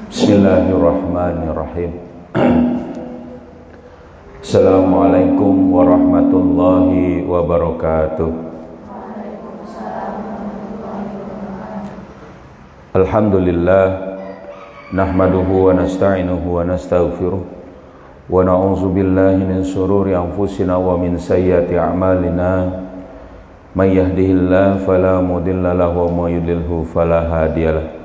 Bismillahirrahmanirrahim. Assalamualaikum warahmatullahi wabarakatuh. Alhamdulillah, nahmaduhu wa nasta'inuhu wa nastaghfiruh wa na'udzu billahi min shururi anfusina wa min sayyiati a'malina. May yahdihillahu fala mudilla lahu wa may yudlilhu fala hadiyalah.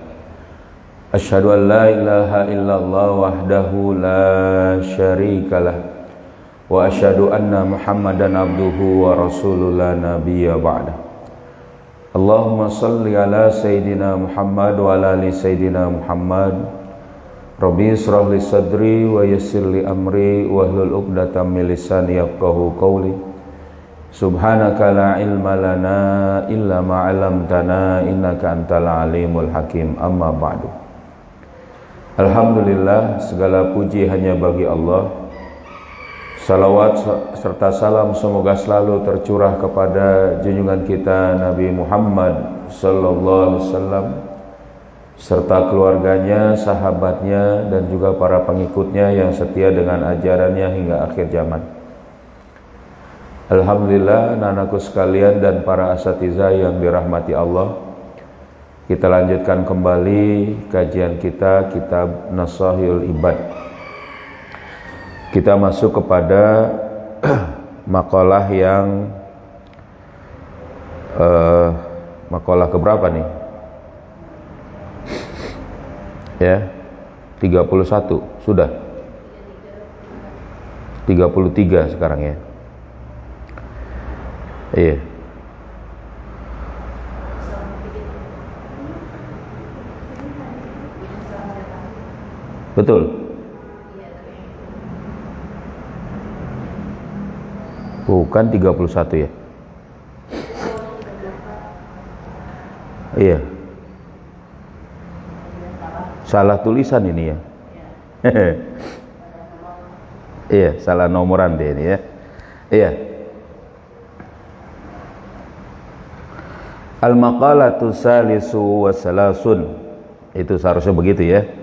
Asyhadu an la ilaha illallah wahdahu la syarikalah wa asyhadu anna Muhammadan abduhu wa rasuluhu la nabiyya ba'da. Allahumma salli ala sayyidina Muhammad wa ala ali sayyidina Muhammad. Rabbi israh li sadri wa yassir li amri wahlul 'uqdatam min lisani yafqahu qawli. Subhanaka la ilma lana illa ma 'allamtana innaka antal alimul hakim. Amma ba'du. Alhamdulillah, segala puji hanya bagi Allah. Salawat serta salam semoga selalu tercurah kepada junjungan kita Nabi Muhammad sallallahu alaihi wasallam serta keluarganya, sahabatnya dan juga para pengikutnya yang setia dengan ajarannya hingga akhir zaman. Alhamdulillah, anak-anakku sekalian dan para asatidzah yang dirahmati Allah, kita lanjutkan kembali kajian kita kitab Nasahihul Ibad. Kita masuk kepada makalah yang makalah keberapa nih? Ya, 31 sudah. 33 sekarang ya. Iya. Betul. Bukan 31 ya. Iya. Salah tulisan ini ya. Iya, salah nomoran deh ini ya. Iya. Al-maqalatu salisu wa salasun. Itu seharusnya begitu ya.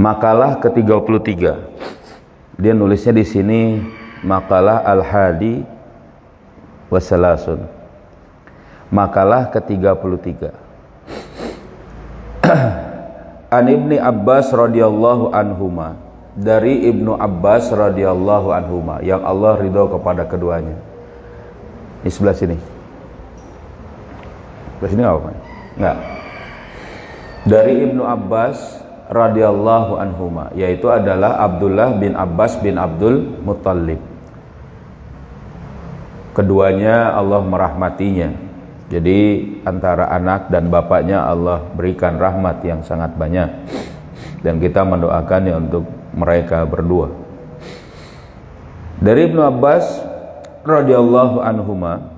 Makalah ke-33. Dia nulisnya di sini makalah al-hadi wasalasun. Makalah ke-33. An Ibni Abbas radhiyallahu anhuma. Dari Ibnu Abbas radhiyallahu anhuma, yang Allah ridho kepada keduanya. Di sebelah sini. Sebelah sini apa? Enggak. Dari Ibnu Abbas radhiyallahu anhuma, yaitu adalah Abdullah bin Abbas bin Abdul Muttalib. Keduanya Allah merahmatinya. Jadi antara anak dan bapaknya Allah berikan rahmat yang sangat banyak. Dan kita mendoakannya untuk mereka berdua. Dari Ibnu Abbas radhiyallahu anhuma,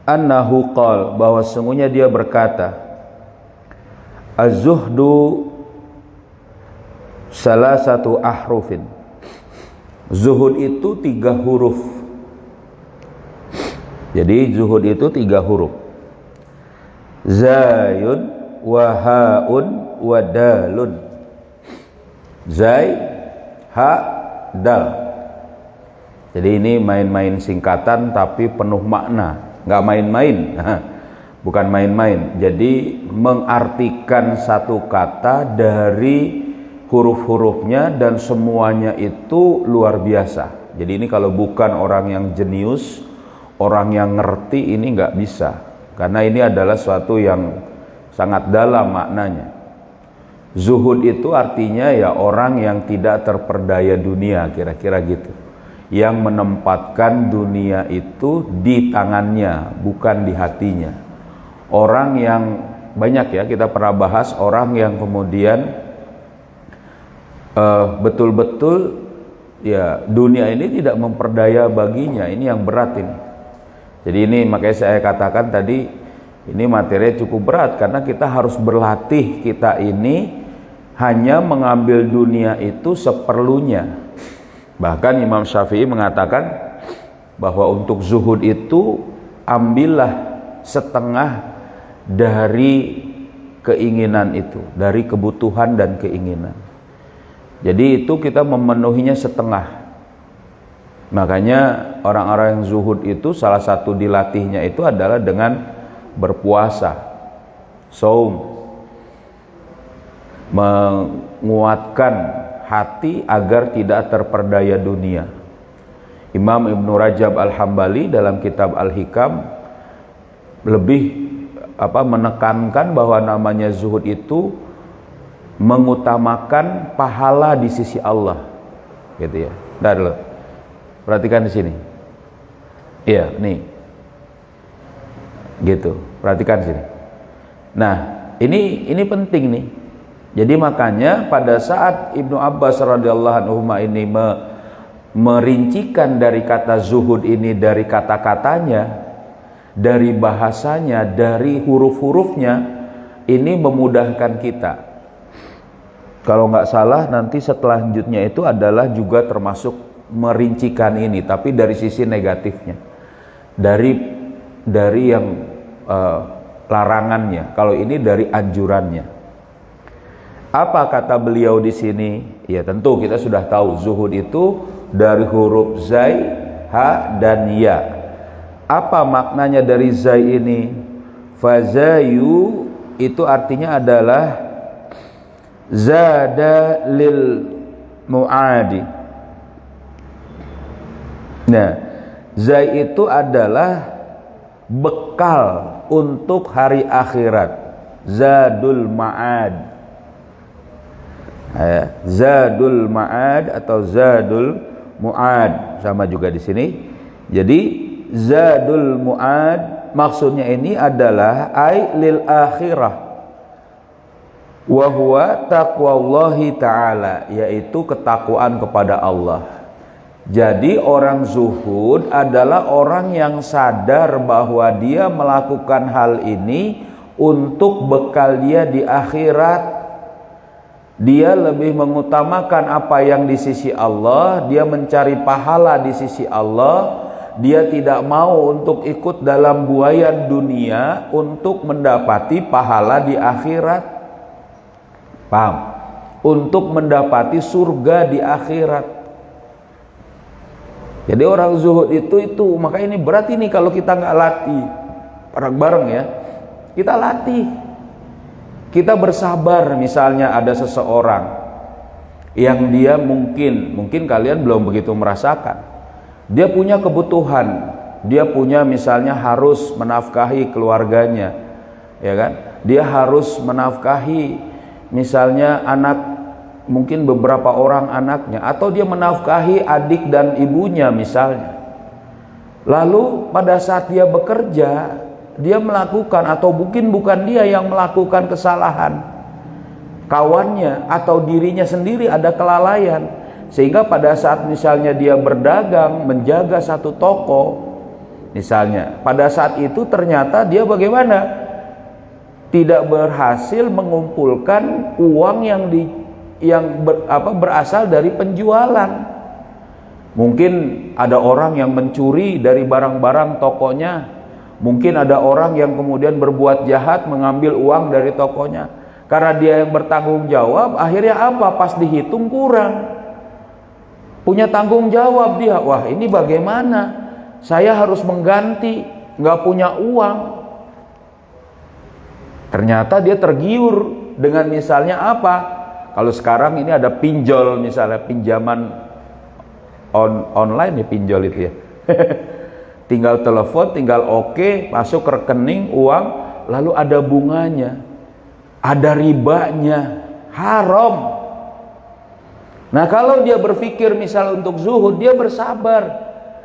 annahu qala, bahwa sesungguhnya dia berkata, az-zuhdu salah satu ahrufin. Zuhud itu 3 huruf. Jadi zuhud itu 3 huruf. Zayun wa haun wa dalun. Zai, ha, dal. Jadi ini main-main singkatan tapi penuh makna, nggak main-main. Bukan main-main. Jadi mengartikan satu kata dari huruf-hurufnya dan semuanya itu luar biasa. Jadi ini kalau bukan orang yang jenius, orang yang ngerti, ini nggak bisa. Karena ini adalah suatu yang sangat dalam maknanya. Zuhud itu artinya ya orang yang tidak terperdaya dunia, kira-kira gitu. Yang menempatkan dunia itu di tangannya, bukan di hatinya. Orang yang banyak ya, kita pernah bahas orang yang kemudian betul-betul ya dunia ini tidak memperdaya baginya. Ini yang berat ini. Jadi ini makanya saya katakan tadi, ini materinya cukup berat karena kita harus berlatih kita ini hanya mengambil dunia itu seperlunya. Bahkan Imam Syafi'i mengatakan bahwa untuk zuhud itu ambillah setengah dari keinginan itu, dari kebutuhan dan keinginan. Jadi itu kita memenuhinya setengah. Makanya orang-orang yang zuhud itu salah satu dilatihnya itu adalah dengan berpuasa, saum, menguatkan hati agar tidak terperdaya dunia. Imam Ibnu Rajab Al-Hambali dalam kitab Al-Hikam lebih menekankan bahwa namanya zuhud itu mengutamakan pahala di sisi Allah, gitu ya. Ntar dulu, perhatikan di sini. Iya, nih, gitu. Perhatikan sini. Nah, ini penting nih. Jadi makanya pada saat Ibnu Abbas radhiyallahu anhu ini merincikan dari kata zuhud ini, dari kata-katanya, dari bahasanya, dari huruf-hurufnya, ini memudahkan kita. Kalau nggak salah nanti selanjutnya itu adalah juga termasuk merincikan ini, tapi dari sisi negatifnya, dari yang larangannya. Kalau ini dari anjurannya. Apa kata beliau di sini? Ya tentu kita sudah tahu zuhud itu dari huruf zai, ha dan ya. Apa maknanya dari zai ini? Fazayu itu artinya adalah zada lil muadi. Nah, zai itu adalah bekal untuk hari akhirat. Zadul ma'ad. Zadul ma'ad atau zadul mu'ad sama juga di sini. Jadi zadul mu'ad maksudnya ini adalah ai lil akhirah wa huwa taqwallahi ta'ala, yaitu ketakwaan kepada Allah. Jadi orang zuhud adalah orang yang sadar bahwa dia melakukan hal ini untuk bekal dia di akhirat. Dia lebih mengutamakan apa yang di sisi Allah, dia mencari pahala di sisi Allah, dia tidak mau untuk ikut dalam buayan dunia untuk mendapati pahala di akhirat. Paham? Untuk mendapati surga di akhirat. Jadi orang zuhud itu, maka ini berat ini kalau kita nggak latih bareng-bareng ya. Kita latih. Kita bersabar, misalnya ada seseorang yang dia mungkin kalian belum begitu merasakan. Dia punya kebutuhan, dia punya misalnya harus menafkahi keluarganya, ya kan? Dia harus menafkahi misalnya anak, mungkin beberapa orang anaknya, atau dia menafkahi adik dan ibunya misalnya. Lalu pada saat dia bekerja, dia melakukan, atau mungkin bukan dia yang melakukan kesalahan, kawannya atau dirinya sendiri ada kelalaian, sehingga pada saat misalnya dia berdagang, menjaga satu toko misalnya, pada saat itu ternyata dia bagaimana? Tidak berhasil mengumpulkan uang yang berasal dari penjualan. Mungkin ada orang yang mencuri dari barang-barang tokonya. Mungkin ada orang yang kemudian berbuat jahat mengambil uang dari tokonya. Karena dia yang bertanggung jawab, akhirnya apa? Pas dihitung kurang. Punya tanggung jawab dia. Wah, ini bagaimana? Saya harus mengganti, nggak punya uang. Ternyata dia tergiur dengan misalnya apa? Kalau sekarang ini ada pinjol, misalnya pinjaman online ya, pinjol itu ya. Tinggal telepon, tinggal oke, masuk ke rekening uang, lalu ada bunganya, ada ribanya, haram. Nah kalau dia berpikir misal untuk zuhud, dia bersabar,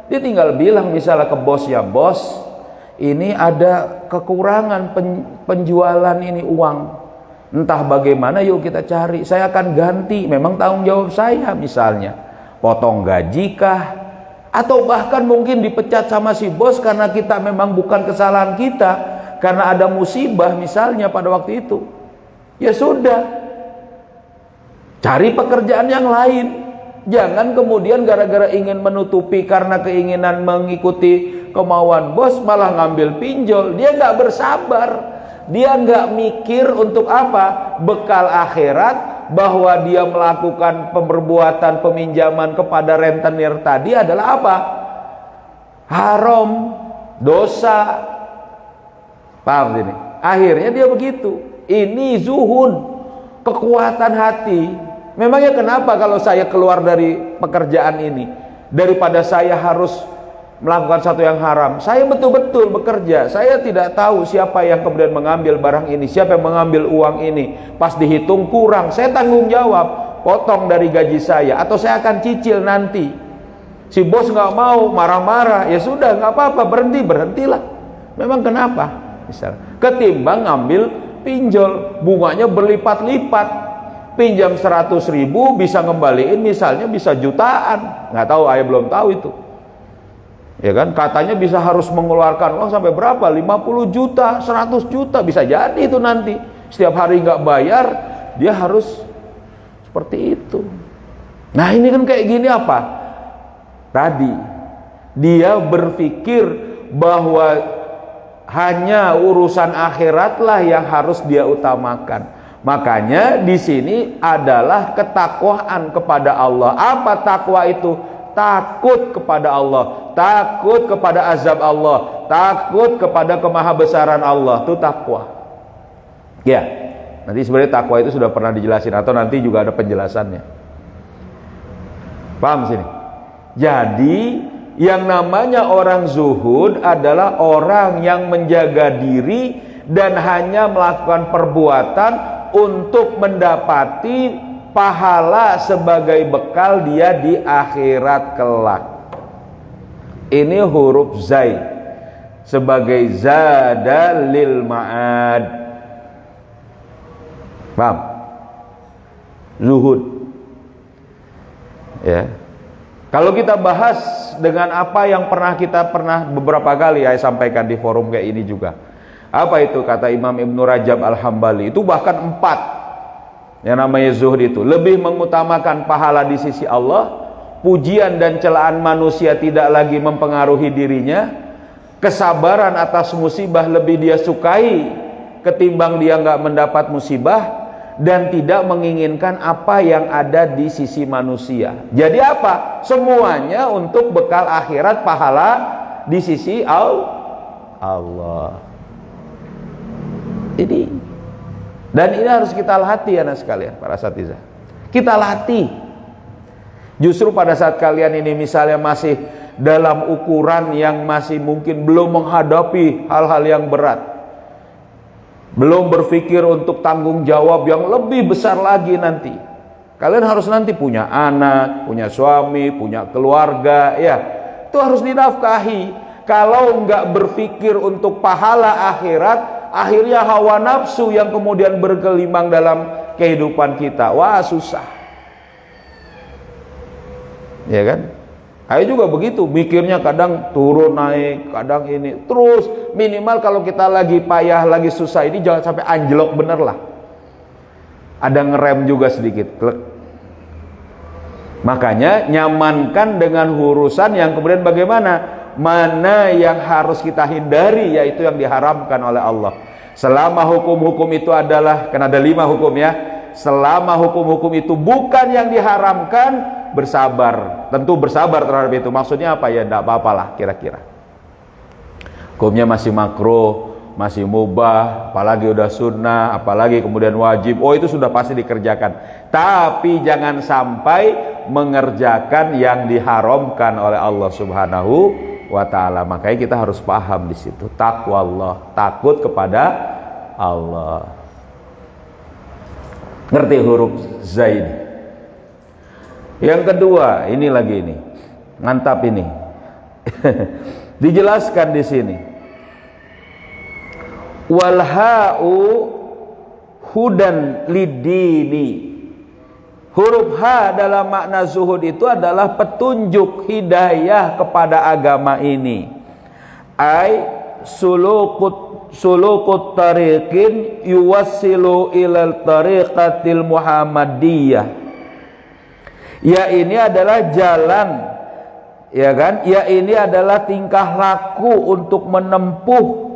dia tinggal bilang misalnya ke bos, ya bos, ini ada kekurangan penjualan ini uang, entah bagaimana, yuk kita cari, saya akan ganti, memang tanggung jawab saya, misalnya potong gaji kah, atau bahkan mungkin dipecat sama si bos karena kita memang bukan kesalahan kita, karena ada musibah misalnya pada waktu itu. Ya sudah, cari pekerjaan yang lain. Jangan kemudian gara-gara ingin menutupi karena keinginan mengikuti kemauan bos malah ngambil pinjol. Dia nggak bersabar. Dia nggak mikir untuk apa? Bekal akhirat, bahwa dia melakukan perbuatan peminjaman kepada rentenir tadi adalah apa? Haram, dosa. Paham ini? Akhirnya dia begitu. Ini zuhud, kekuatan hati. Memangnya kenapa kalau saya keluar dari pekerjaan ini, daripada saya harus melakukan satu yang haram, saya betul-betul bekerja, saya tidak tahu siapa yang kemudian mengambil barang ini, siapa yang mengambil uang ini, pas dihitung kurang, saya tanggung jawab, potong dari gaji saya, atau saya akan cicil nanti. Si bos nggak mau, marah-marah, ya sudah, nggak apa-apa, berhentilah. Memang kenapa? Misal, ketimbang ngambil pinjol, bunganya berlipat-lipat, pinjam 100.000 bisa ngembaliin misalnya bisa jutaan, nggak tahu, ayah belum tahu itu. Ya kan, katanya bisa harus mengeluarkan uang sampai berapa? 50 juta, 100 juta, bisa jadi itu nanti. Setiap hari nggak bayar, dia harus seperti itu. Nah ini kan kayak gini apa? Tadi, dia berpikir bahwa hanya urusan akhiratlah yang harus dia utamakan. Makanya di sini adalah ketakwaan kepada Allah. Apa takwa itu? Takut kepada Allah, takut kepada azab Allah, takut kepada kemahabesaran Allah, itu takwa. Ya, nanti sebenarnya takwa itu sudah pernah dijelasin, atau nanti juga ada penjelasannya. Paham sini? Jadi yang namanya orang zuhud adalah orang yang menjaga diri dan hanya melakukan perbuatan untuk mendapati pahala sebagai bekal dia di akhirat kelak. Ini huruf zai sebagai zada lil ma'ad. Paham? Zuhud. Ya. Kalau kita bahas dengan apa yang kita pernah beberapa kali saya sampaikan di forum kayak ini juga. Apa itu kata Imam Ibnu Rajab Al-Hambali? Itu bahkan 4 yang namanya zuhud itu lebih mengutamakan pahala di sisi Allah, pujian dan celaan manusia tidak lagi mempengaruhi dirinya, kesabaran atas musibah lebih dia sukai ketimbang dia nggak mendapat musibah, dan tidak menginginkan apa yang ada di sisi manusia. Jadi apa? Semuanya untuk bekal akhirat, pahala di sisi Allah. Dan ini harus kita latih anak sekalian, para asatidzah. Kita latih. Justru pada saat kalian ini misalnya masih dalam ukuran yang masih mungkin belum menghadapi hal-hal yang berat, belum berpikir untuk tanggung jawab yang lebih besar lagi nanti. Kalian harus nanti punya anak, punya suami, punya keluarga, ya. Itu harus dinafkahi. Kalau nggak berpikir untuk pahala akhirat, akhirnya hawa nafsu yang kemudian bergelimang dalam kehidupan kita. Wah, susah. Ya kan? Ayo juga begitu, mikirnya kadang turun naik, kadang ini. Terus minimal kalau kita lagi payah, lagi susah ini jangan sampai anjlok bener lah. Ada ngerem juga sedikit. Klek. Makanya nyamankan dengan urusan yang kemudian bagaimana? Mana yang harus kita hindari, yaitu yang diharamkan oleh Allah. Selama hukum-hukum itu adalah, kan ada 5 hukum ya, selama hukum-hukum itu bukan yang diharamkan, bersabar. Tentu bersabar terhadap itu. Maksudnya apa ya? Tidak apa-apalah kira-kira. Hukumnya masih makruh, masih mubah, apalagi udah sunnah, apalagi kemudian wajib, oh itu sudah pasti dikerjakan. Tapi jangan sampai mengerjakan yang diharamkan oleh Allah Subhanahu wa ta'ala. Makanya kita harus paham di situ, takwa Allah, takut kepada Allah. Ngerti huruf zaid? Yang kedua, ini lagi ini, mantap ini. Dijelaskan di sini. Wal ha'u hudan lidini. Huruf H dalam makna zuhud itu adalah petunjuk hidayah kepada agama ini. Ai sulukut tariqin yuwassilu ilal tariqatil muhammadiyah. Ya ini adalah jalan, ya kan? Ya ini adalah tingkah laku untuk menempuh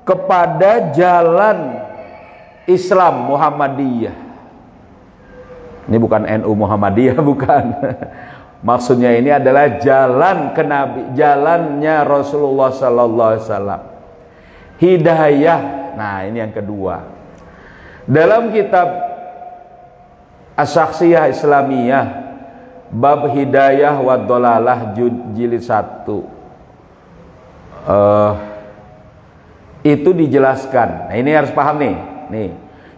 kepada jalan Islam Muhammadiyah. Ini bukan NU Muhammadiyah, bukan. Maksudnya ini adalah jalan ke Nabi, jalannya Rasulullah sallallahu alaihi wasallam. Hidayah. Nah, ini yang kedua. Dalam kitab As-Syakhsiyah Islamiyah bab hidayah wa dhalalah jilid 1 itu dijelaskan. Nah, ini harus paham nih. Nih,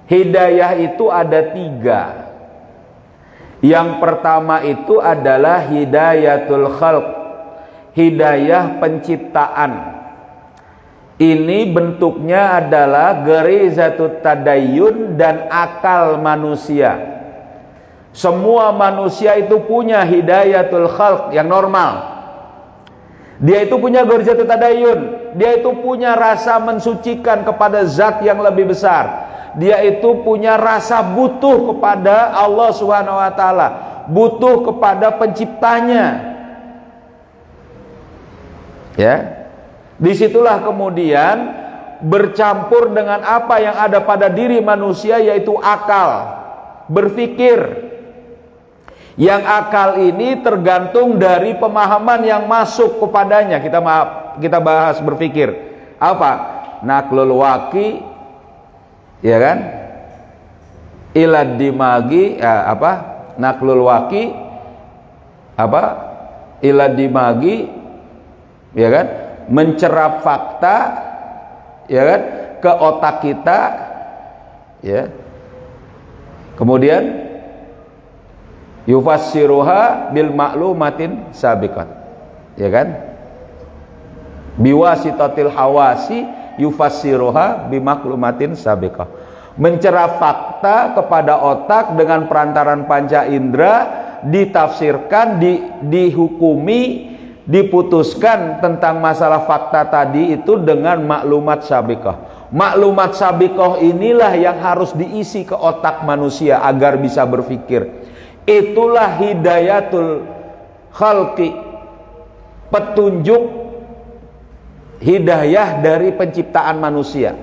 hidayah itu ada 3. Yang pertama itu adalah hidayatul khalq, hidayah penciptaan. Ini bentuknya adalah gerizatut tadayyun dan akal manusia. Semua manusia itu punya hidayatul khalq yang normal. Dia itu punya gerizatut tadayyun, dia itu punya rasa mensucikan kepada zat yang lebih besar. Dia itu punya rasa butuh kepada Allah Subhanahu wa taala, butuh kepada penciptanya. Ya. Disitulah kemudian bercampur dengan apa yang ada pada diri manusia, yaitu akal, berpikir. Yang akal ini tergantung dari pemahaman yang masuk kepadanya. Kita bahas berpikir. Apa? Naqlul waqi, ya kan? Ilad dimagi, apa? Naqlul waqi, apa? Ilad dimagi, ya kan? Mencerap fakta, ya kan, ke otak kita, ya. Kemudian yufassiruha bil ma'lumatin sabiqat, ya kan? Biwasitatil hawasi yufassiruha bi maklumatin sabiqah. Mencerap fakta kepada otak dengan perantaran panca indera, ditafsirkan, dihukumi, diputuskan tentang masalah fakta tadi itu dengan maklumat sabiqah. Maklumat sabiqah inilah yang harus diisi ke otak manusia agar bisa berpikir. Itulah hidayatul khalqi, petunjuk hidayah dari penciptaan manusia.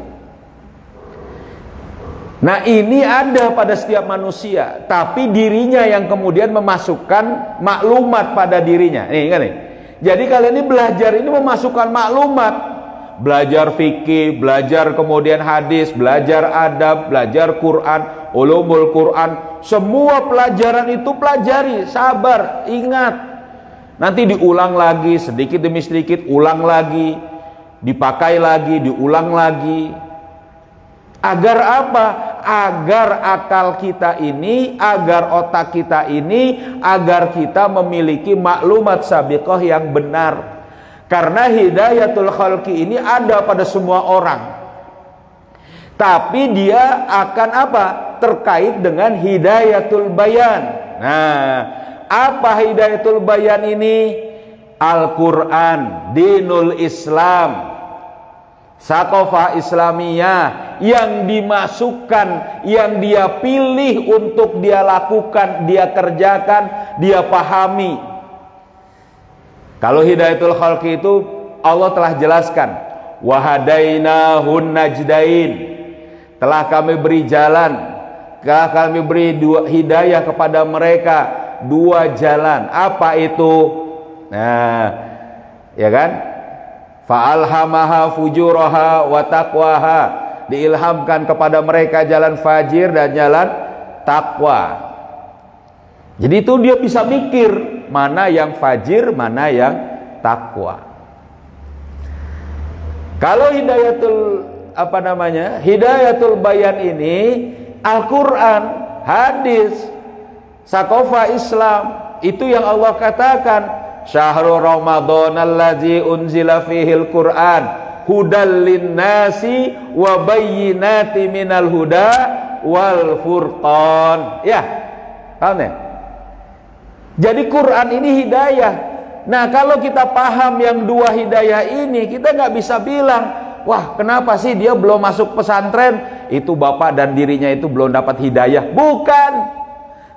Nah, ini ada pada setiap manusia, tapi dirinya yang kemudian memasukkan maklumat pada dirinya. Nih kan nih. Jadi kalian ini belajar ini memasukkan maklumat, belajar fikih, belajar kemudian hadis, belajar adab, belajar Quran, ulumul Quran. Semua pelajaran itu pelajari, sabar, ingat. Nanti diulang lagi, sedikit demi sedikit, ulang lagi, dipakai lagi, diulang lagi. Agar apa? Agar akal kita ini, agar otak kita ini, agar kita memiliki maklumat sabiqah yang benar. Karena hidayatul khalqi ini ada pada semua orang. Tapi dia akan apa? Terkait dengan hidayatul bayan. Nah, apa hidayatul bayan ini? Al-Quran, dinul Islam, Saqafah Islamiyah yang dimasukkan, yang dia pilih untuk dia lakukan, dia kerjakan, dia pahami. Kalau hidayatul khalqi itu Allah telah jelaskan, wahadainahun najdain, telah kami beri jalan, telah kami beri hidayah kepada mereka 2 jalan. Apa itu? Nah, ya kan? Fa'alhamaha fujuraha wa taqwaha, diilhamkan kepada mereka jalan fajir dan jalan takwa. Jadi itu dia bisa mikir mana yang fajir, mana yang takwa. Kalau hidayatul bayan ini Al-Quran, hadis, Saqafah Islam, itu yang Allah katakan, syahrul Ramadan allazi unzila fihil Quran hudal linnasi wa bayyinati minal huda wal furqan. Ya, paham ya? Jadi Quran ini hidayah. Nah, kalau kita paham yang 2 hidayah ini, kita nggak bisa bilang, wah, kenapa sih dia belum masuk pesantren? Itu bapak dan dirinya itu belum dapat hidayah. Bukan.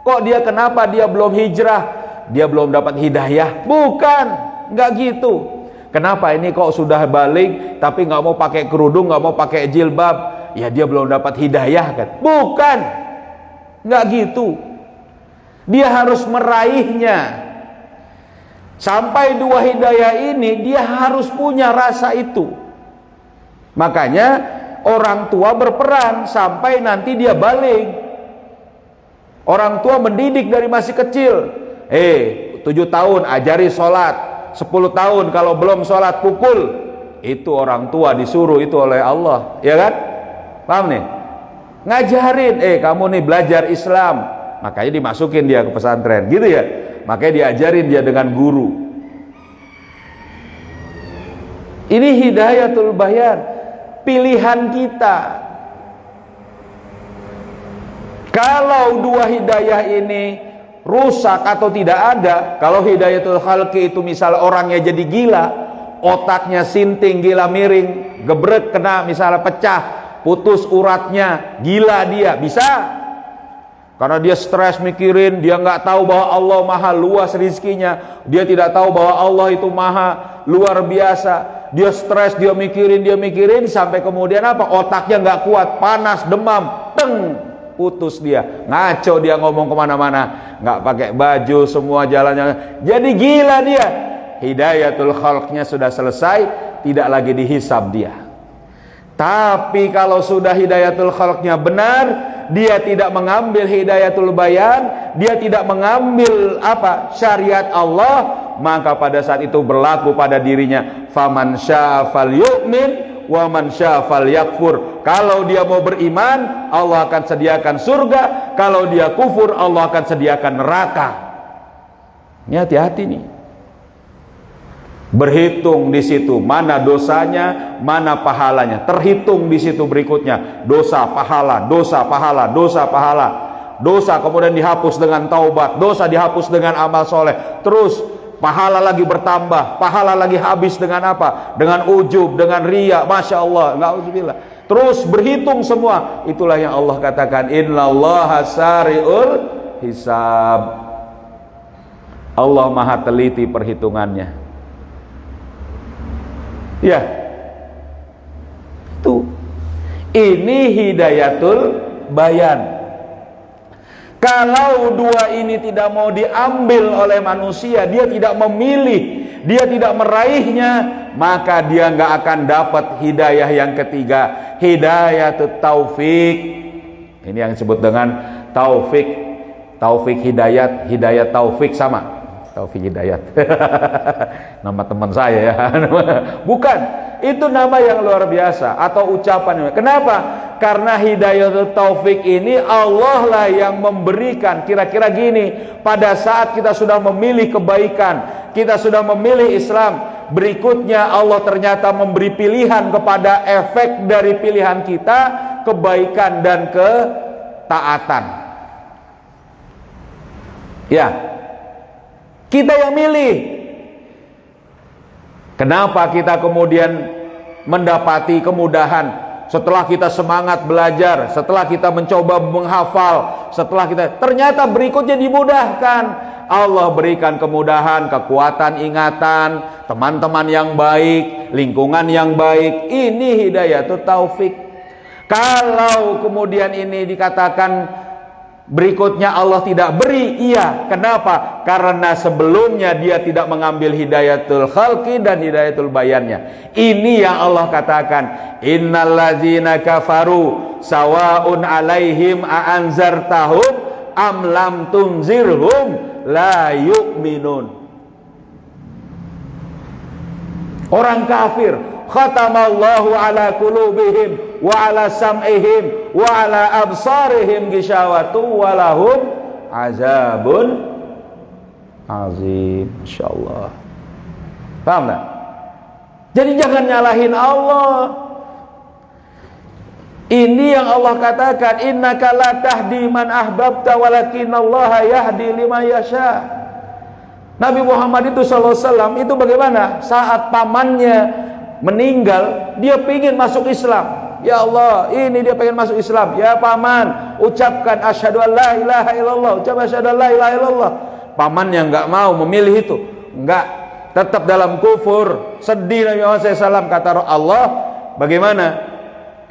Kok kenapa dia belum hijrah? Dia belum dapat hidayah? Bukan. Nggak gitu. Kenapa ini kok sudah balik tapi nggak mau pakai kerudung, nggak mau pakai jilbab? Ya dia belum dapat hidayah kan? Bukan, nggak gitu. Dia harus meraihnya. Sampai dua hidayah ini dia harus punya rasa itu. Makanya orang tua berperan sampai nanti dia balik. Orang tua mendidik dari masih kecil. 7 tahun ajari sholat, 10 tahun kalau belum sholat pukul. Itu orang tua disuruh itu oleh Allah, ya kan? Paham nih? Ngajarin, kamu nih belajar Islam. Makanya dimasukin dia ke pesantren, gitu ya. Makanya diajarin dia dengan guru. Ini hidayatul bayan, pilihan kita. Kalau dua hidayah ini rusak atau tidak ada, kalau hidayatul khalqi itu misal orangnya jadi gila, otaknya sinting, gila miring, gebrek kena misalnya pecah, putus uratnya, gila dia, bisa. Karena dia stres mikirin, dia nggak tahu bahwa Allah maha luas rizkinya, dia tidak tahu bahwa Allah itu maha luar biasa. Dia stres, dia mikirin sampai kemudian apa? Otaknya nggak kuat, panas, demam, teng, putus dia, ngaco dia ngomong kemana-mana, nggak pakai baju, semua jalannya, jadi gila dia. Hidayatul khalqnya sudah selesai, tidak lagi dihisab dia. Tapi kalau sudah hidayatul khalqnya benar, dia tidak mengambil hidayatul bayan, dia tidak mengambil syariat Allah, maka pada saat itu berlaku pada dirinya faman syaa falyu'min wa man syaa falyakfur. Kalau dia mau beriman, Allah akan sediakan surga. Kalau dia kufur, Allah akan sediakan neraka. Ini hati-hati nih. Berhitung di situ mana dosanya, mana pahalanya. Terhitung di situ berikutnya, dosa, pahala, dosa, pahala, dosa, pahala. Dosa kemudian dihapus dengan taubat, dosa dihapus dengan amal soleh. Terus pahala lagi bertambah, pahala lagi habis dengan apa? Dengan ujub, dengan riya, masya Allah, na'udzubillah. Terus berhitung semua. Itulah yang Allah katakan, innallaha sari'ul hisab. Allah maha teliti perhitungannya. Ya, itu. Ini hidayatul bayan. Kalau dua ini tidak mau diambil oleh manusia, dia tidak memilih, dia tidak meraihnya, maka dia nggak akan dapat hidayah yang ketiga, hidayatut taufik. Ini yang disebut dengan taufik. Taufik hidayat, hidayat taufik sama. Taufik Hidayat. Nama teman saya ya. Bukan, itu nama yang luar biasa atau ucapan. Kenapa? Karena hidayat taufik ini Allah lah yang memberikan. Kira-kira gini, pada saat kita sudah memilih kebaikan, kita sudah memilih Islam, berikutnya Allah ternyata memberi pilihan kepada efek dari pilihan kita, kebaikan dan ketaatan. Ya, kita yang milih. Kenapa kita kemudian mendapati kemudahan? Setelah kita semangat belajar, setelah kita mencoba menghafal, setelah kita ternyata berikutnya dimudahkan. Allah berikan kemudahan, kekuatan ingatan, teman-teman yang baik, lingkungan yang baik. Ini hidayatut taufik. Kalau kemudian ini dikatakan berikutnya Allah tidak beri, iya. Kenapa? Karena sebelumnya dia tidak mengambil hidayatul khalqi dan hidayatul bayannya. Ini yang Allah katakan, innallazina kafaru sawaun alaihim a'anzartahum am lam tunzirhum la yu'minun. Orang kafir, khatamallahu ala qulubihim wa ala sam'ihim wa ala absarihim gishawatu wa lahum azabun azim. Insyaallah. Paham tak? Jadi jangan nyalahin Allah. Ini yang Allah katakan, innaka la tahdi man ahbabta walakinallaha yahdi liman yasha. Nabi Muhammad itu SAW itu bagaimana? Saat pamannya meninggal, dia ingin masuk Islam. Ya Allah, ini dia pengen masuk Islam. Ya paman, ucapkan asyhadu an la ilaha illallah. Ucap asyhadu an la ilaha illallah. Pamannya enggak mau memilih itu. Enggak. tetap dalam kufur. Sedih Nabi Muhammad SAW. Kata Allah, bagaimana?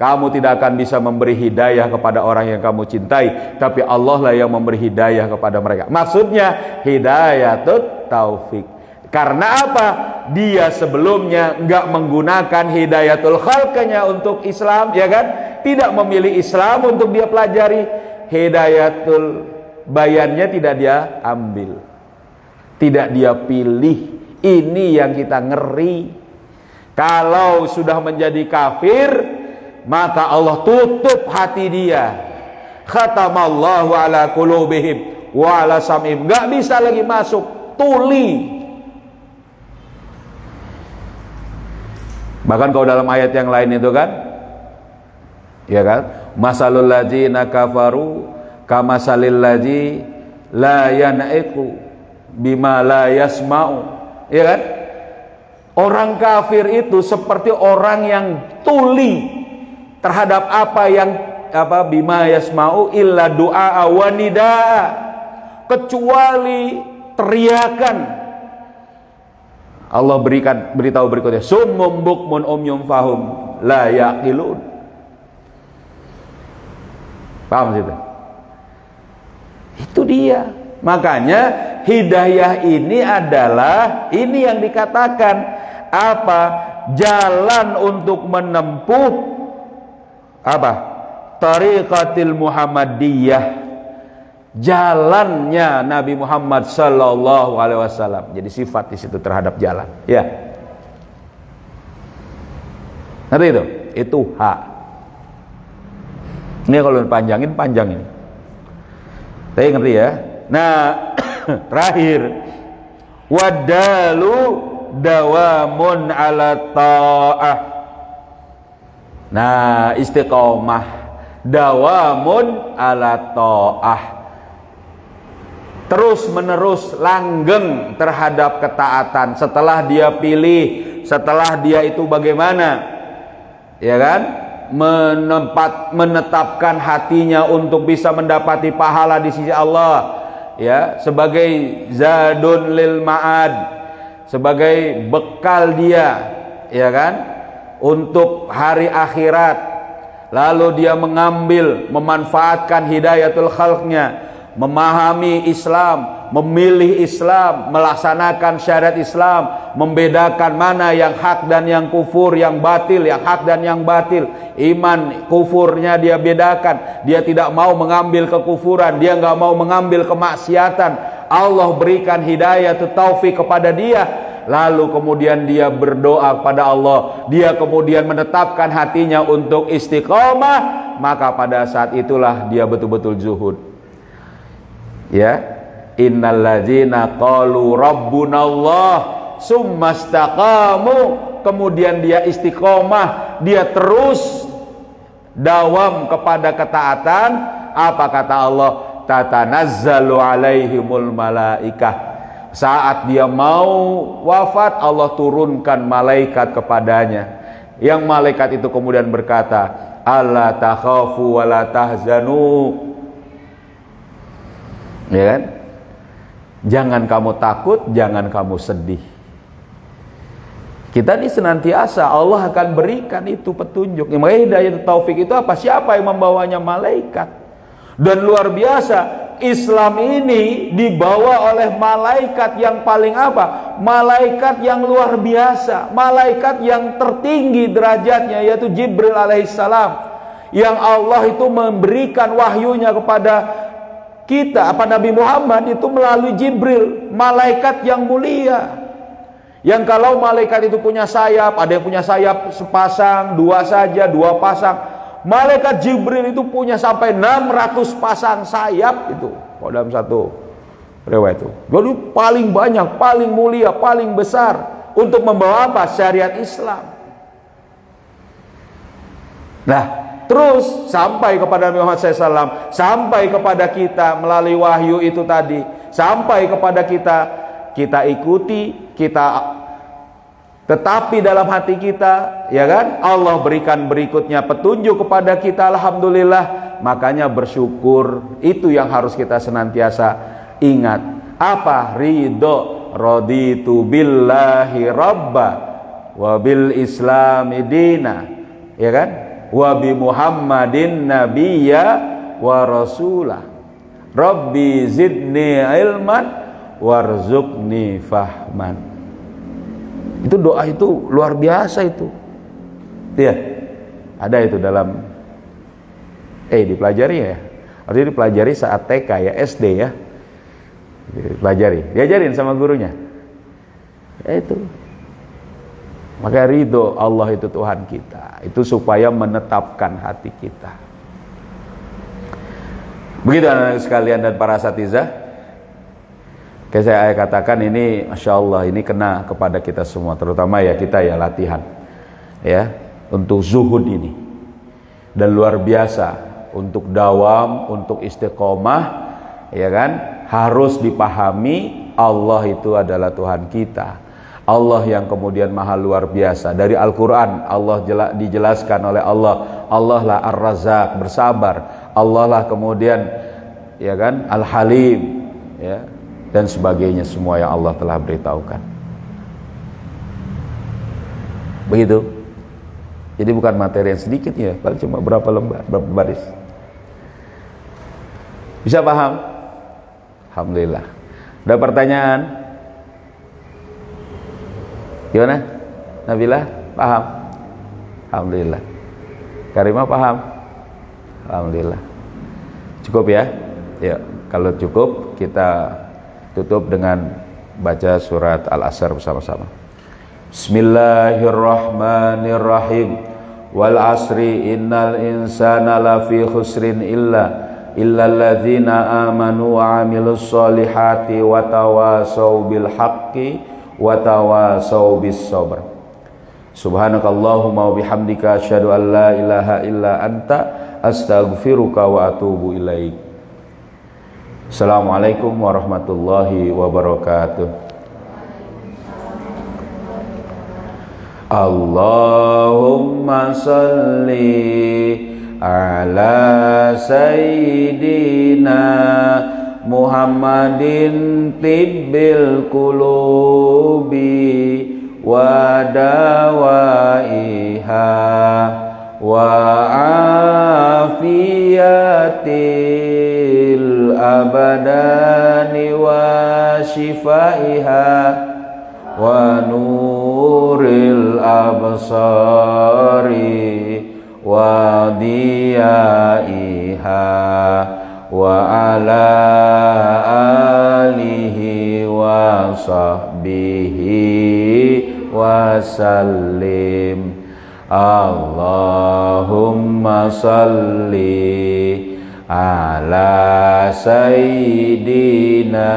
Kamu tidak akan bisa memberi hidayah kepada orang yang kamu cintai, tapi Allah lah yang memberi hidayah kepada mereka. Maksudnya hidayatut taufik. Karena apa? Dia sebelumnya enggak menggunakan hidayatul khalqnya untuk Islam, ya kan? Tidak memilih Islam untuk dia pelajari. Hidayatul bayannya tidak dia ambil, tidak dia pilih. Ini yang kita ngeri. Kalau sudah menjadi kafir, maka Allah tutup hati dia. Khatamallahu ala qulubihim wa ala sam'ihim. Enggak bisa lagi masuk, tuli. Bahkan kalau dalam ayat yang lain itu kan, ya kan, masalul ladzina kafaru kamasalil ladzi la yanaiqu bima la yasma'u, ya kan? Orang kafir itu seperti orang yang tuli terhadap bima yasma'u illa du'a wa nidaa, kecuali teriakan. Allah beritahu berikutnya, summum bukmun umyum fahum la yaqilun. Paham situ? Itu dia. Makanya hidayah ini adalah, ini yang dikatakan apa? Jalan untuk menempuh apa? Tariqatil Muhammadiyah. Jalannya Nabi Muhammad sallallahu alaihi wasallam. Jadi sifat di situ terhadap jalan. Ya. Ngerti itu? Itu hak. Ini kalau panjangin panjang ini. Tapi ngerti ya? Nah, terakhir, wadalu dawamun ala ta'ah. Nah, istiqomah dawamun ala ta'ah, terus menerus langgeng terhadap ketaatan. Setelah dia pilih, setelah dia itu bagaimana, ya kan, menetapkan hatinya untuk bisa mendapati pahala di sisi Allah, ya, sebagai zadun lil ma'ad, sebagai bekal dia, ya kan, untuk hari akhirat. Lalu dia mengambil, memanfaatkan hidayatul khalqnya, memahami Islam, memilih Islam, melaksanakan syariat Islam, membedakan mana yang hak dan yang kufur, yang batil, yang hak dan yang batil. Iman kufurnya dia bedakan. Dia tidak mau mengambil kekufuran, dia nggak mau mengambil kemaksiatan. Allah berikan hidayah atau taufik kepada dia. Lalu kemudian dia berdoa kepada Allah, dia kemudian menetapkan hatinya untuk istiqomah, maka pada saat itulah dia betul-betul zuhud. Ya, innalladzina qalu rabbunallah summastaqamu, kemudian dia istiqomah, dia terus dawam kepada ketaatan. Apa kata Allah? Tatanazzalu alaihimul malaikah. Saat dia mau wafat, Allah turunkan malaikat kepadanya. Yang malaikat itu kemudian berkata, alla takhafu wa la tahzanu. Ya kan? Jangan kamu takut, jangan kamu sedih. Kita ini senantiasa Allah akan berikan itu petunjuk. Makanya hidayah taufik itu apa? Siapa yang membawanya? Malaikat. Dan luar biasa, Islam ini dibawa oleh malaikat yang paling apa? Malaikat yang luar biasa, malaikat yang tertinggi derajatnya, yaitu Jibril alaihissalam, yang Allah itu memberikan wahyunya kepada kita, apa Nabi Muhammad itu melalui Jibril, malaikat yang mulia. Yang kalau malaikat itu punya sayap, ada yang punya sayap sepasang, dua saja, dua pasang. Malaikat Jibril itu punya sampai 600 pasang sayap itu, kalau dalam satu riwayat itu. Jadi paling banyak, paling mulia, paling besar untuk membawa apa? Syariat Islam. Nah, terus sampai kepada Nabi Muhammad SAW, sampai kepada kita melalui wahyu itu tadi, sampai kepada kita, kita ikuti, kita tetapi dalam hati kita, ya kan, Allah berikan berikutnya petunjuk kepada kita, alhamdulillah. Makanya bersyukur, itu yang harus kita senantiasa ingat. Apa? Ridho raditu billahi rabba wa bil islami dina, ya kan, wa bi Muhammadin nabiyya wa rasulah, rabbi zidni ilman warzuqni fahman. Itu doa itu luar biasa itu. Iya. Ada itu dalam dipelajari ya. Artinya dipelajari saat TK ya, SD ya. Dipelajari, diajarin sama gurunya. Ya itu. Maka ridho Allah itu Tuhan kita. Itu supaya menetapkan hati kita. Begitu anak-anak sekalian dan para asatizah. Kayak saya katakan ini, Masya Allah, ini kena kepada kita semua, terutama ya kita ya latihan ya untuk zuhud ini, dan luar biasa untuk dawam, untuk istiqomah, ya kan, harus dipahami Allah itu adalah Tuhan kita, Allah yang kemudian maha luar biasa. Dari Al-Quran Allah dijelaskan oleh Allah, Allah lah Ar-Razzaq, bersabar, Allah lah kemudian ya kan Al-Halim, ya, dan sebagainya, semua yang Allah telah beritahukan. Begitu. Jadi bukan materi yang sedikit ya, paling cuma berapa lembar, berapa baris. Bisa paham? Alhamdulillah. Ada pertanyaan? Gimana? Nabila paham? Alhamdulillah. Karimah paham? Alhamdulillah. Cukup ya? Ya, kalau cukup kita tutup dengan baca surat Al-Asr bersama-sama. Bismillahirrahmanirrahim. Wal asri innal insana lafi khusrin illalladzina amanu wa amilus solihati wa tawasaw bil haqqi wa tawasaw bis sabr. Subhanakallahumma wa bihamdika asyhadu an la ilaha illa anta astaghfiruka wa atubu ilaik. Assalamualaikum warahmatullahi wabarakatuh. Allahumma salli ala sayyidina Muhammadin tibbil qulubi wa dawaiha wa afiyatil abadani wa shifaiha wa nuril absari wa diyaiha wa ala alihi wa sahbihi wa sallim. Allahumma salli ala sayyidina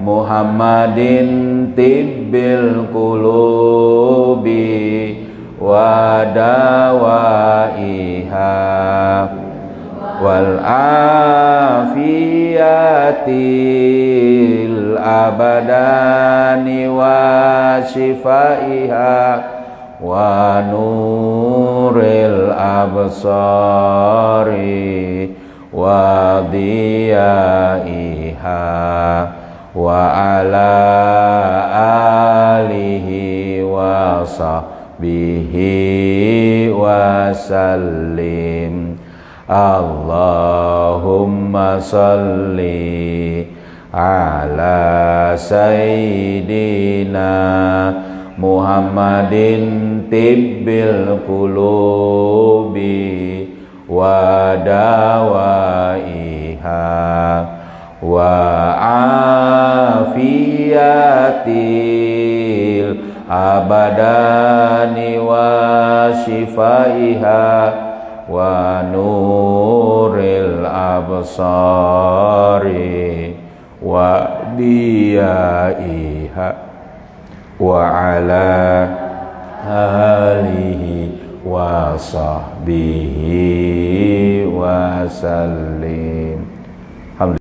Muhammadin tibbil qulubi wa dawaiha wal afiyatil abadani wa shifaiha wa nuril absari wa diyaiha wa ala alihi wa sahbihi wa sallim. Allahumma salli ala sayyidina Muhammadin tibbil qulubi wa dawaiha wa afiyatil abadani wa shifaiha wa nuril absari wa diyaiha wa ala alihi wa sahbihi wa sallam.